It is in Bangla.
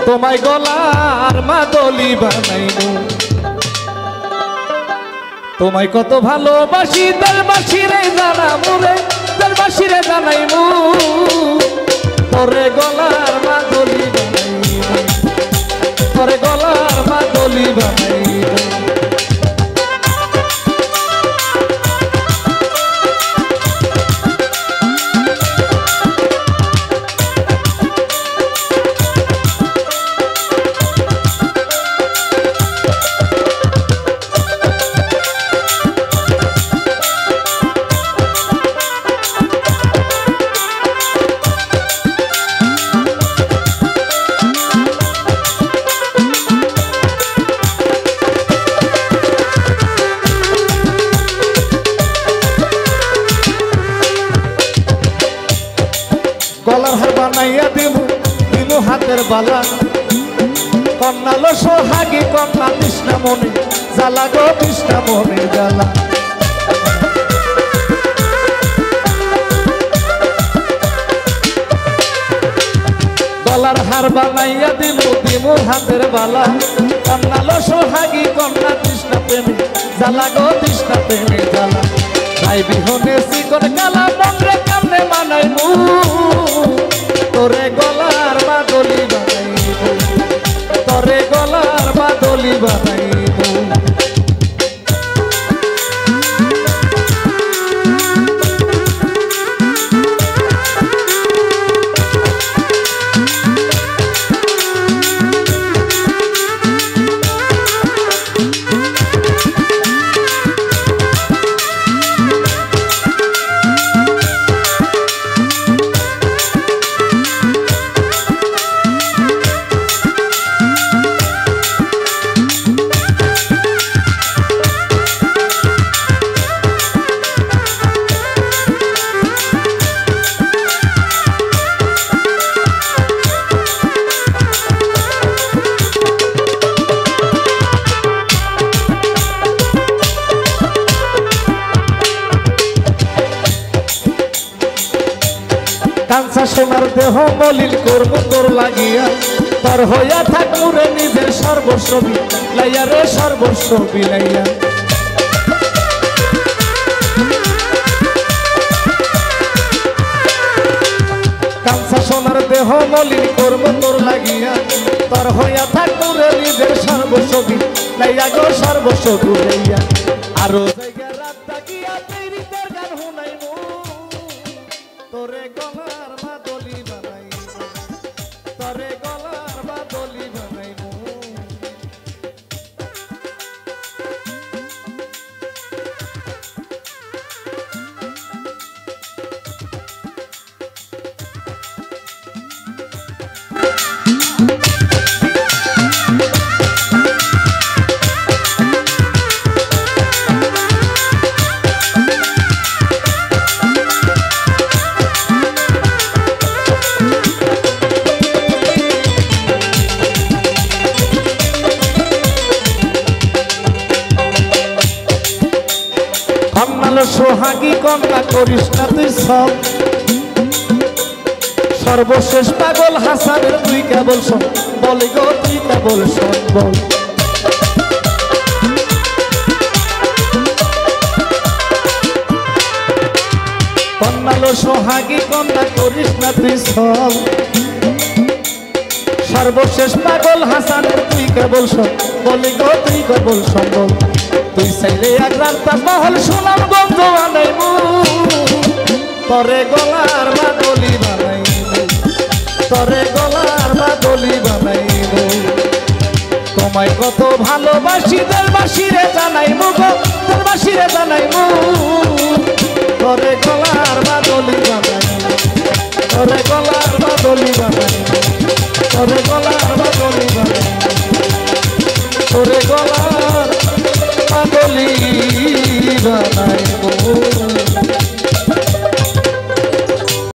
তোমায় গলার মাদলি বানাইমু তোমায় কত ভালোবাসি দেশবাসীরে জানামু রে দেশবাসীরে জানাইমু তোরে গলার মাদলি বানাইমু তোরে গলার মাদলি বানাইমু গলার হার বানাইয়া দিমু দিমু হাতের বালা কন্যালো সোহাগী কন্যা তৃষ্ণা মনে জ্বালা গো তৃষ্ণা মনে জ্বালা গলার হার বানাইয়া দিমু দিমু হাতের বালা কন্যালো সোহাগী কন্যা তৃষ্ণা প্রেমে জ্বালা গো তৃষ্ণা প্রেমে জ্বালা তাই বিহনে চিকন কালা মন্ত্রে কামনে মানাইমু তোরে গলার মাদলি বানাইমু তোরে গলার মাদলি বানাইমু কাঞ্চা সোনার দেহ মলিন করবো তোর লাগিয়া তোর হইয়া থাকবো রে নিজের সর্বস্ব বিলাইয়া রে সর্বস্ব বিলাইয়া কাঞ্চা সোনার দেহ মলিন করবো তোর লাগিয়া তোর হইয়া থাকবো রে নিজের সর্বস্ব বিলাইয়া গো সর্বস্ব বিলাইয়া আরো জায়গা রাত তাকিয়া তৈরি তোর গান শুনাইমু তোরে গলার মাদলি বানাইমু তোরে গলার মাদলি বানাইমু কন্যালো সোহাগী কন্যা করিস না তুই সব সর্বশেষ পাগল হাসানের তুই কেবল শোন বলে গো তুই কেবল শোন বল কন্যালো সোহাগী কন্যা করিস না তুই সব সর্বশেষ পাগল হাসানের তুই কেবল শোন বলে গো তুই কেবল শোন বল তুই চাইলে আগ্রার তাজমহল সুনাম গন্ধ আনাইমু তোরে গলার মাদলি বানাইমু তোরে গলার মাদলি বানাইমু তোমায় কত ভালোবাসি দেশবাসীরে জানাইমু গো দেশবাসীরে জানাইমু তোরে গলার মাদলি বানাইমু তোরে গলার মাদলি বানাইমু তোরে গলার মাদলি বানাইমু তোরে গলার মাদলি বানাইমু